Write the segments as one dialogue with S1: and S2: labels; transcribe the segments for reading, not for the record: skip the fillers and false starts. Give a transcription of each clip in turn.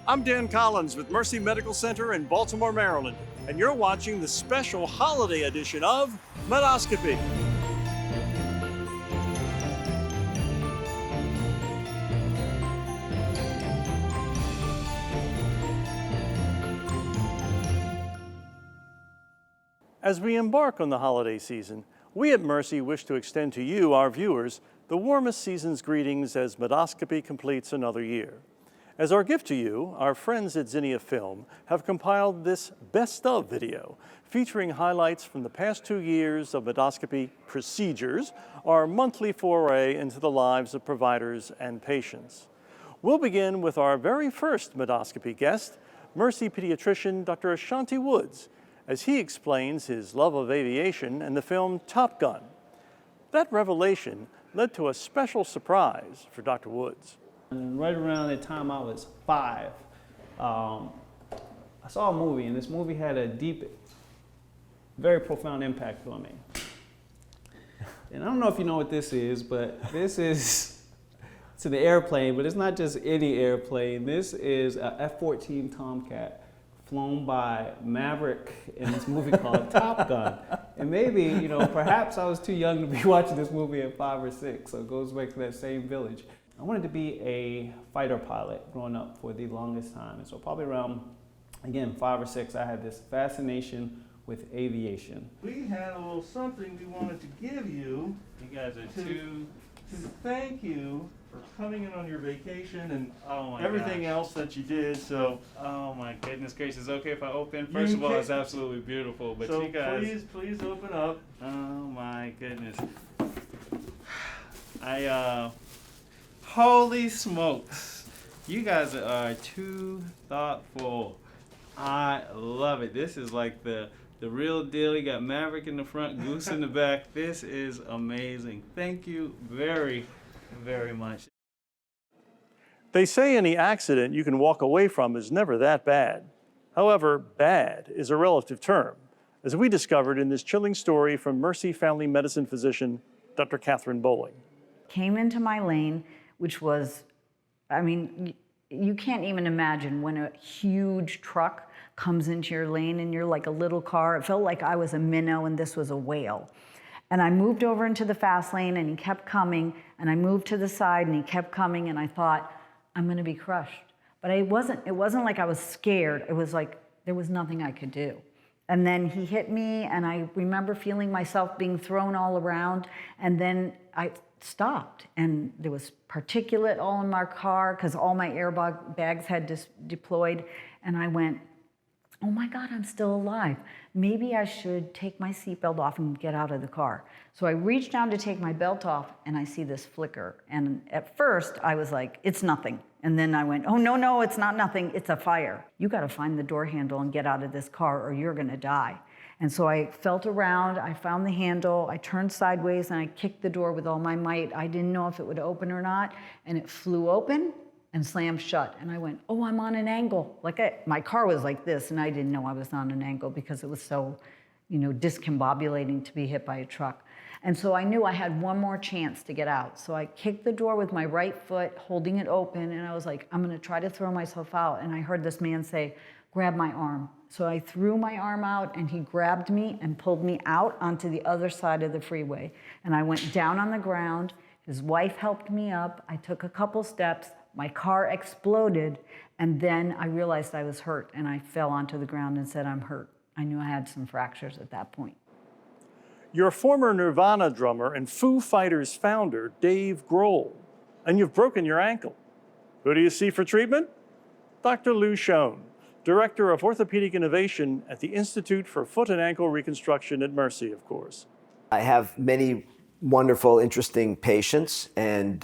S1: I'm Dan Collins with Mercy Medical Center in Baltimore, Maryland, and you're watching the special holiday edition of Medoscopy. As we embark on the holiday season, we at Mercy wish to extend to you, our viewers, the warmest season's greetings as Medoscopy completes another year. As our gift to you, our friends at Zinnia Film have compiled this Best Of video featuring highlights from the past 2 years of Medoscopy procedures, our monthly foray into the lives of providers and patients. We'll begin with our very first Medoscopy guest, Mercy pediatrician Dr. Ashanti Woods, as he explains his love of aviation and the film Top Gun. That revelation led to a special surprise for Dr. Woods.
S2: And right around the time I was 5, I saw a movie, and this movie had a deep, very profound impact on me. And I don't know if you know what this is, but this is to the airplane, but it's not just any airplane. This is a F-14 Tomcat flown by Maverick in this movie called Top Gun. And maybe, perhaps I was too young to be watching this movie at 5 or 6, so it goes back to that same village. I wanted to be a fighter pilot growing up for the longest time. And so probably around, again, 5 or 6, I had this fascination with aviation.
S3: We had a little something we wanted to give you.
S2: You guys are
S3: to thank you for coming in on your vacation and everything
S2: gosh.
S3: else that you did. So,
S2: oh my goodness gracious. Okay, if I open, first of all, it's absolutely beautiful. But
S3: so
S2: you guys,
S3: please open up.
S2: oh my goodness. Holy smokes. You guys are too thoughtful. I love it. This is like the real deal. You got Maverick in the front, Goose in the back. This is amazing. Thank you very, very much.
S1: They say any accident you can walk away from is never that bad. However, bad is a relative term, as we discovered in this chilling story from Mercy Family Medicine physician, Dr. Catherine Bowling.
S4: Came into my lane, which was, you can't even imagine when a huge truck comes into your lane and you're like a little car. It felt like I was a minnow and this was a whale. And I moved over into the fast lane and he kept coming, and I moved to the side and he kept coming, and I thought, I'm gonna be crushed. But it wasn't like I was scared. It was like there was nothing I could do. And then he hit me, and I remember feeling myself being thrown all around, and then I stopped, and there was particulate all in my car because all my airbags had deployed, and I went, oh my God, I'm still alive. Maybe I should take my seatbelt off and get out of the car. So I reached down to take my belt off, and I see this flicker, and at first I was like, it's nothing. And then I went, oh no, it's not nothing, it's a fire. You gotta find the door handle and get out of this car or you're gonna die. And so I felt around, I found the handle, I turned sideways and I kicked the door with all my might. I didn't know if it would open or not, and it flew open and slammed shut. And I went, oh, I'm on an angle. My car was like this, and I didn't know I was on an angle because it was so, discombobulating to be hit by a truck. And so I knew I had one more chance to get out. So I kicked the door with my right foot, holding it open, and I was like, I'm gonna try to throw myself out. And I heard this man say, grab my arm. So I threw my arm out, and he grabbed me and pulled me out onto the other side of the freeway. And I went down on the ground. His wife helped me up. I took a couple steps. My car exploded, and then I realized I was hurt, and I fell onto the ground and said, I'm hurt. I knew I had some fractures at that point.
S1: You're former Nirvana drummer and Foo Fighters founder, Dave Grohl, and you've broken your ankle. Who do you see for treatment? Dr. Lou Schoen, Director of Orthopedic Innovation at the Institute for Foot and Ankle Reconstruction at Mercy, of course.
S5: I have many wonderful, interesting patients, and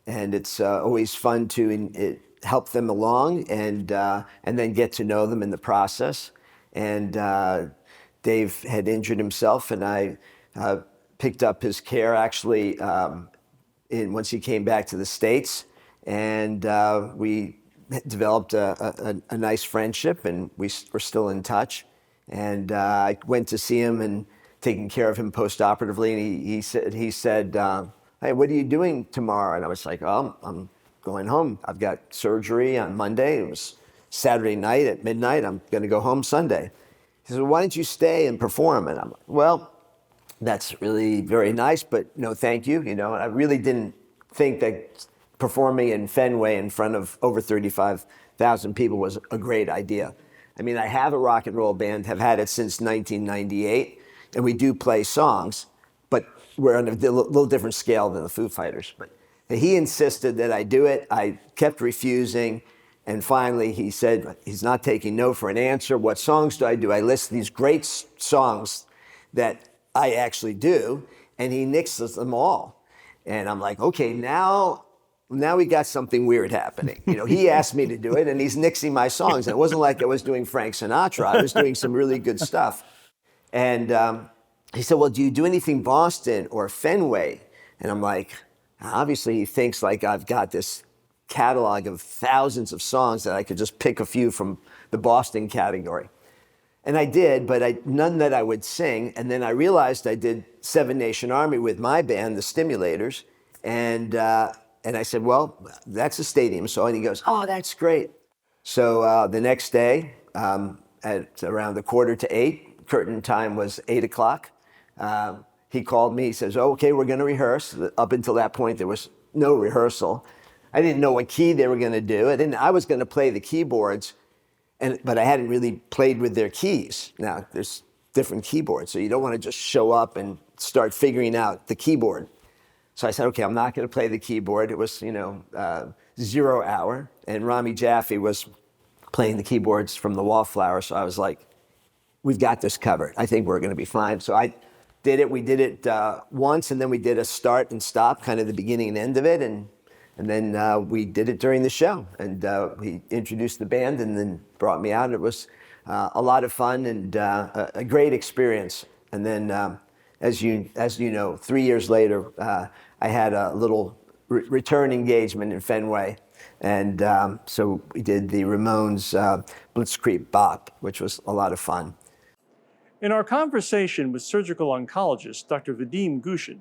S5: it's always fun to help them along and then get to know them in the process. And Dave had injured himself, and I picked up his care actually once he came back to the States, and we developed a nice friendship, and we're still in touch. And I went to see him and taking care of him post-operatively, and he said, hey, what are you doing tomorrow? And I was like, oh, I'm going home. I've got surgery on Monday. It was Saturday night at midnight. I'm going to go home Sunday. He said, well, why don't you stay and perform? And I'm like, well, that's really very nice, but no, thank you. You know, I really didn't think that performing in Fenway in front of over 35,000 people was a great idea. I mean, I have a rock and roll band, have had it since 1998, and we do play songs, but we're on a little different scale than the Foo Fighters. But he insisted that I do it. I kept refusing. And finally, he said, he's not taking no for an answer. What songs do? I list these great songs that I actually do, and he nixes them all. And I'm like, okay, now we got something weird happening. You know, he asked me to do it, and he's nixing my songs. And it wasn't like I was doing Frank Sinatra. I was doing some really good stuff. And he said, well, do you do anything Boston or Fenway? And I'm like, obviously he thinks like I've got this catalog of thousands of songs that I could just pick a few from the Boston category. And I did, but none that I would sing. And then I realized I did Seven Nation Army with my band, the Stimulators. And I said, well, that's a stadium song. And he goes, oh, that's great. So the next day, at around 7:45, curtain time was 8:00. He called me. He says, oh, okay, we're going to rehearse. Up until that point, there was no rehearsal. I didn't know what key they were going to do. I was going to play the keyboards, but I hadn't really played with their keys. Now, there's different keyboards, so you don't want to just show up and start figuring out the keyboard. So I said, okay, I'm not going to play the keyboard. It was, 0 hour, and Rami Jaffe was playing the keyboards from the Wallflower. So I was like, we've got this covered. I think we're going to be fine. So I did it. We did it once, and then we did a start and stop, kind of the beginning and end of it, and then we did it during the show. And he introduced the band and then brought me out. It was a lot of fun and a great experience. And then, as you know, 3 years later, I had a little return engagement in Fenway. And so we did the Ramones Blitzkrieg Bop, which was a lot of fun.
S1: In our conversation with surgical oncologist Dr. Vadim Gushin,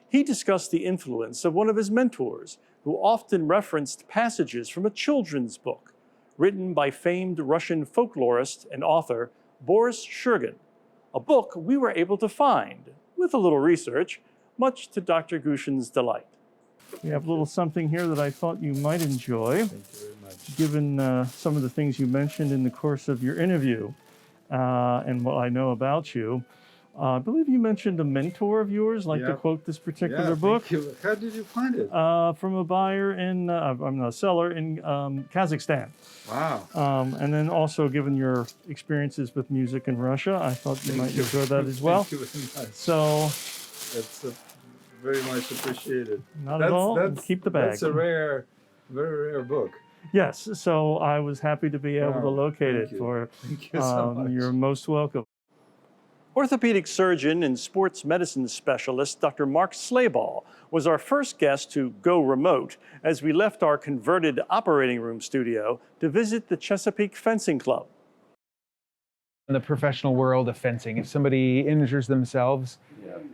S1: he discussed the influence of one of his mentors, who often referenced passages from a children's book written by famed Russian folklorist and author Boris Shurgin, a book we were able to find, with a little research, much to Dr. Gushin's delight. We have a little something here that I thought you might enjoy, given some of the things you mentioned in the course of your interview and what I know about you. I believe you mentioned a mentor of yours, like to quote this particular book.
S6: Thank you. How did you find it?
S1: From a buyer a seller in Kazakhstan.
S6: Wow.
S1: And then also, given your experiences with music in Russia, I thought you might enjoy that as well.
S6: Thank you very much.
S1: So,
S6: That's very much appreciated.
S1: not at all. Keep the bag.
S6: That's a very rare book.
S1: Yes. So I was happy to be able to locate it.
S6: Thank you so much.
S1: You're most welcome. Orthopedic surgeon and sports medicine specialist Dr. Mark Slayball was our first guest to go remote as we left our converted operating room studio to visit the Chesapeake Fencing Club.
S7: In the professional world of fencing, if somebody injures themselves,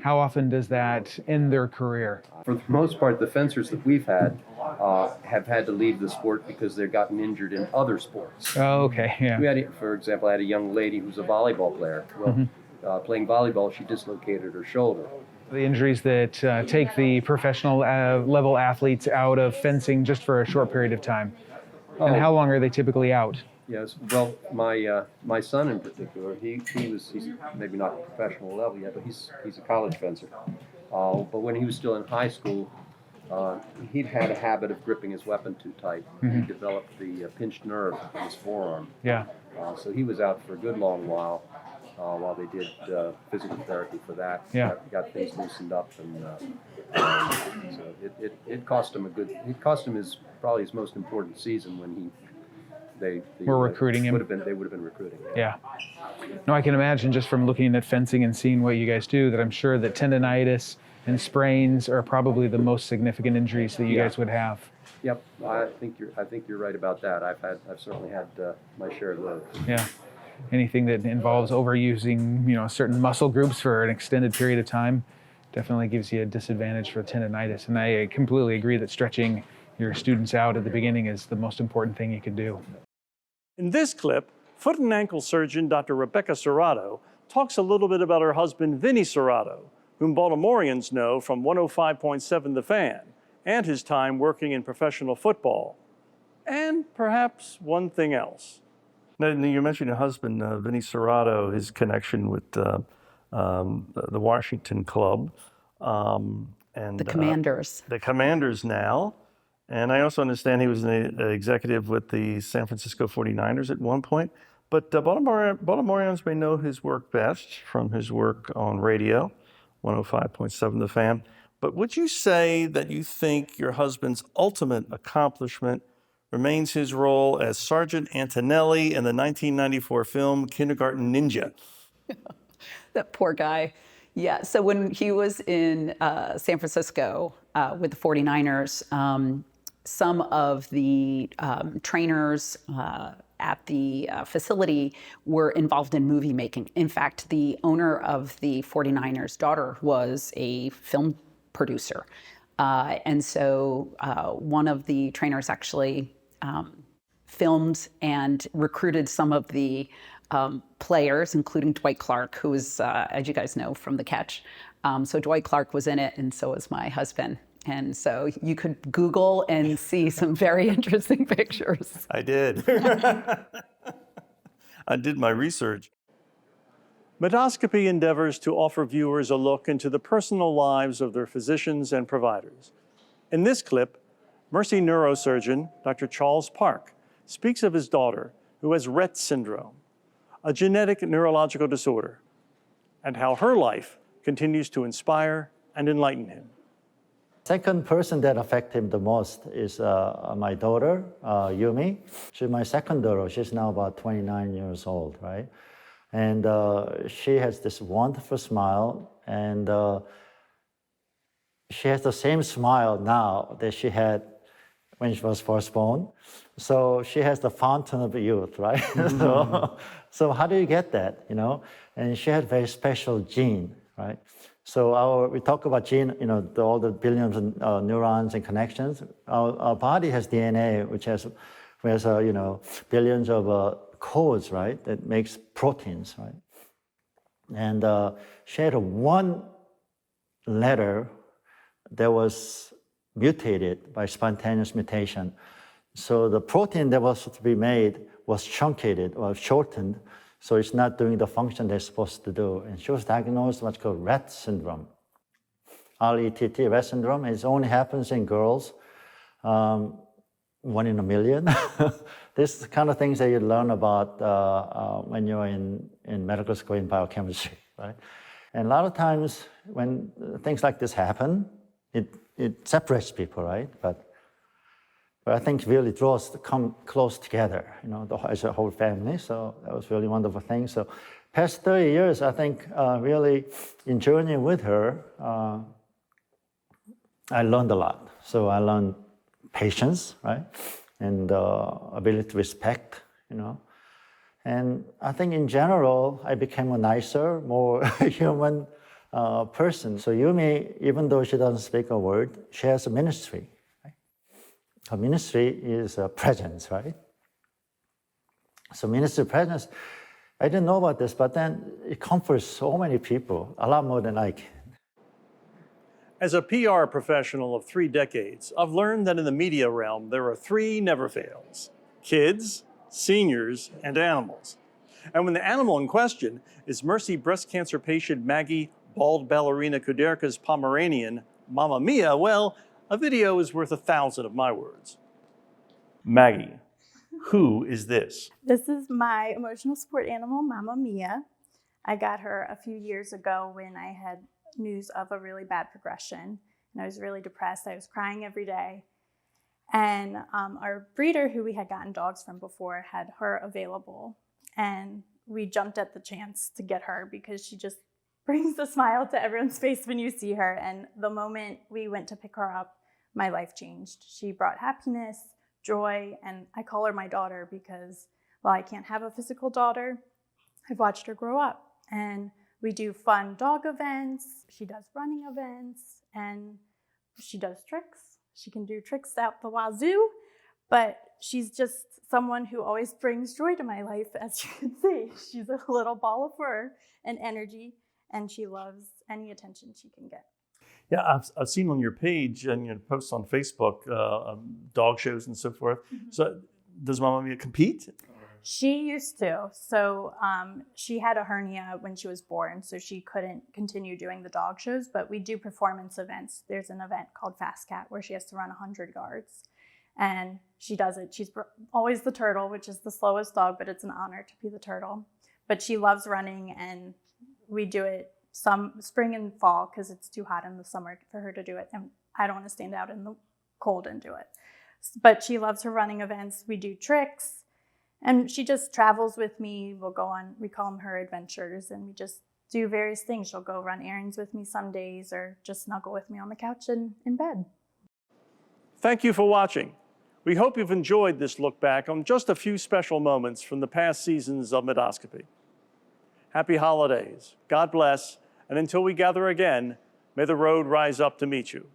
S7: how often does that end their career?
S8: For the most part, the fencers that we've had have had to leave the sport because they've gotten injured in other sports.
S7: Oh, okay, yeah.
S8: We had, for example, I had a young lady who's a volleyball player. Well, playing volleyball, she dislocated her shoulder.
S7: The injuries that take the professional level athletes out of fencing just for a short period of time. And how long are they typically out?
S8: Yes, well, my son in particular, he's maybe not at professional level yet, but he's a college fencer. But when he was still in high school, he'd had a habit of gripping his weapon too tight. He developed the pinched nerve in his forearm.
S7: Yeah.
S8: So he was out for a good long while they did physical therapy for that.
S7: Yeah.
S8: Got things loosened up, and so it cost him probably his most important season when they
S7: were recruiting him.
S8: They would have been recruiting.
S7: Yeah. No, I can imagine just from looking at fencing and seeing what you guys do that I'm sure that tendonitis and sprains are probably the most significant injuries that you guys would have.
S8: Yep, I think you're right about that. I've certainly had my share of those.
S7: Yeah. Anything that involves overusing, certain muscle groups for an extended period of time definitely gives you a disadvantage for tendonitis. And I completely agree that stretching your students out at the beginning is the most important thing you can do.
S1: In this clip, foot and ankle surgeon Dr. Rebecca Serrato talks a little bit about her husband, Vinny Serrato, whom Baltimoreans know from 105.7 The Fan, and his time working in professional football, and perhaps one thing else. Now, you mentioned your husband, Vinny Serrato, his connection with the Washington club. And
S4: The Commanders.
S1: The Commanders now. And I also understand he was an executive with the San Francisco 49ers at one point. But Baltimoreans may know his work best from his work on radio, 105.7 The Fan. But would you say that you think your husband's ultimate accomplishment remains his role as Sergeant Antonelli in the 1994 film Kindergarten Ninja?
S9: That poor guy. Yeah, so when he was in San Francisco with the 49ers, some of the trainers at the facility were involved in movie making. In fact, the owner of the 49ers' daughter was a film producer. And so one of the trainers actually filmed and recruited some of the players, including Dwight Clark, who is, as you guys know, from The Catch. So Dwight Clark was in it, and so was my husband. And so you could Google and see some very interesting pictures.
S1: I did. I did my research. Medoscopy endeavors to offer viewers a look into the personal lives of their physicians and providers. In this clip, Mercy neurosurgeon Dr. Charles Park speaks of his daughter who has Rett syndrome, a genetic neurological disorder, and how her life continues to inspire and enlighten him.
S10: Second person that affected him the most is my daughter, Yumi. She's my second daughter. She's now about 29 years old, right? And she has this wonderful smile, and she has the same smile now that she had when she was first born. So she has the fountain of youth, right? Mm-hmm. So how do you get that, you know? And she had very special gene, right? So we talk about gene, you know, all the billions of neurons and connections. Our body has DNA, which has you know, billions of codes, right, that makes proteins, right? And she had one letter that was mutated by spontaneous mutation. So the protein that was to be made was truncated or shortened, so it's not doing the function they're supposed to do. And she was diagnosed with what's called Rett syndrome. R-E-T-T, Rett syndrome. It only happens in girls, 1 in a million. This is the kind of things that you learn about when you're in medical school in biochemistry, right? And a lot of times when things like this happen, it separates people, right? But I think really draws to come close together, you know, as a whole family. So that was really wonderful thing. So past 30 years, I think really in journeying with her, I learned a lot. So I learned patience, right? And ability to respect, you know. And I think in general, I became a nicer, more human person. So Yumi, even though she doesn't speak a word, she has a ministry. Her ministry is a presence, right? So ministry presence, I didn't know about this, but then it comforts so many people, a lot more than I can.
S1: As a PR professional of 3 decades, I've learned that in the media realm, there are 3 never fails: kids, seniors, and animals. And when the animal in question is Mercy breast cancer patient Maggie bald ballerina Kuderka's Pomeranian, Mamma Mia, well, a video is worth 1,000 of my words. Maggie, who is this?
S11: This is my emotional support animal, Mamma Mia. I got her a few years ago when I had news of a really bad progression, and I was really depressed. I was crying every day. And our breeder, who we had gotten dogs from before, had her available. And we jumped at the chance to get her because she just brings a smile to everyone's face when you see her. And the moment we went to pick her up, my life changed. She brought happiness, joy, and I call her my daughter because while I can't have a physical daughter, I've watched her grow up. And we do fun dog events, she does running events, and she does tricks. She can do tricks out the wazoo, but she's just someone who always brings joy to my life, as you can see. She's a little ball of fur and energy, and she loves any attention she can get.
S1: Yeah, I've seen on your page and your posts on Facebook, dog shows and so forth. So does Mama Mia compete?
S11: She used to. So she had a hernia when she was born, so she couldn't continue doing the dog shows, but we do performance events. There's an event called Fast Cat where she has to run 100 yards. And she does it. She's always the turtle, which is the slowest dog, but it's an honor to be the turtle. But she loves running, and we do it some spring and fall because it's too hot in the summer for her to do it. And I don't want to stand out in the cold and do it. But she loves her running events. We do tricks. And she just travels with me. We'll go on, we call them her adventures, and we just do various things. She'll go run errands with me some days or just snuggle with me on the couch and in bed.
S1: Thank you for watching. We hope you've enjoyed this look back on just a few special moments from the past seasons of Medoscopy. Happy holidays, God bless, and until we gather again, may the road rise up to meet you.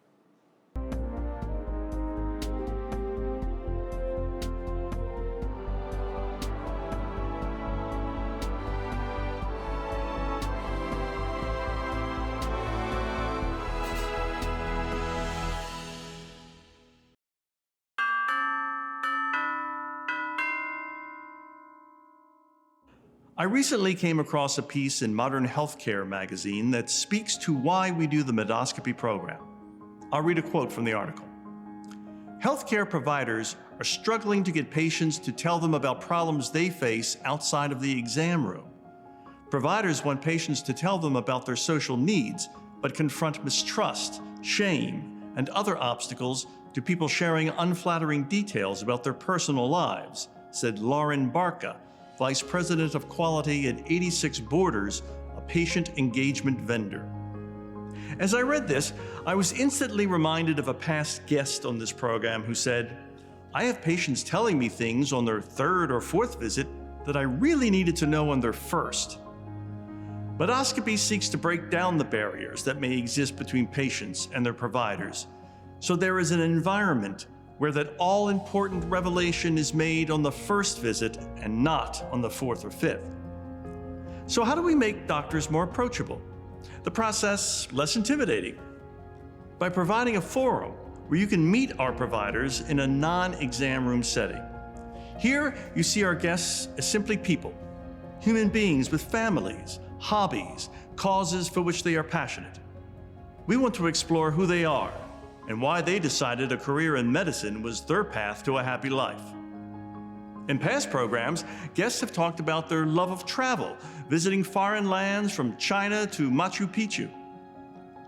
S1: I recently came across a piece in Modern Healthcare magazine that speaks to why we do the Medoscopy program. I'll read a quote from the article. Healthcare providers are struggling to get patients to tell them about problems they face outside of the exam room. Providers want patients to tell them about their social needs, but confront mistrust, shame, and other obstacles to people sharing unflattering details about their personal lives, said Lauren Barca, Vice President of Quality at 86 Borders, a patient engagement vendor. As I read this, I was instantly reminded of a past guest on this program who said, "I have patients telling me things on their third or fourth visit that I really needed to know on their first." Medoscopy seeks to break down the barriers that may exist between patients and their providers, so there is an environment where that all-important revelation is made on the first visit and not on the fourth or fifth. So how do we make doctors more approachable? The process less intimidating? By providing a forum where you can meet our providers in a non-exam room setting. Here, you see our guests as simply people, human beings with families, hobbies, causes for which they are passionate. We want to explore who they are and why they decided a career in medicine was their path to a happy life. In past programs, guests have talked about their love of travel, visiting foreign lands from China to Machu Picchu.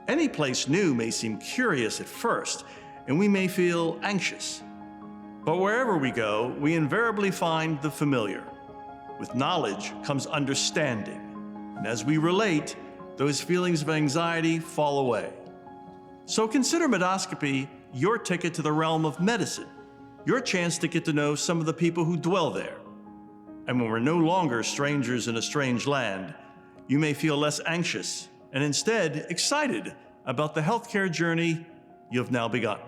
S1: Any place new may seem curious at first, and we may feel anxious. But wherever we go, we invariably find the familiar. With knowledge comes understanding, and as we relate, those feelings of anxiety fall away. So consider Medoscopy your ticket to the realm of medicine, your chance to get to know some of the people who dwell there. And when we're no longer strangers in a strange land, you may feel less anxious and instead excited about the healthcare journey you've now begun.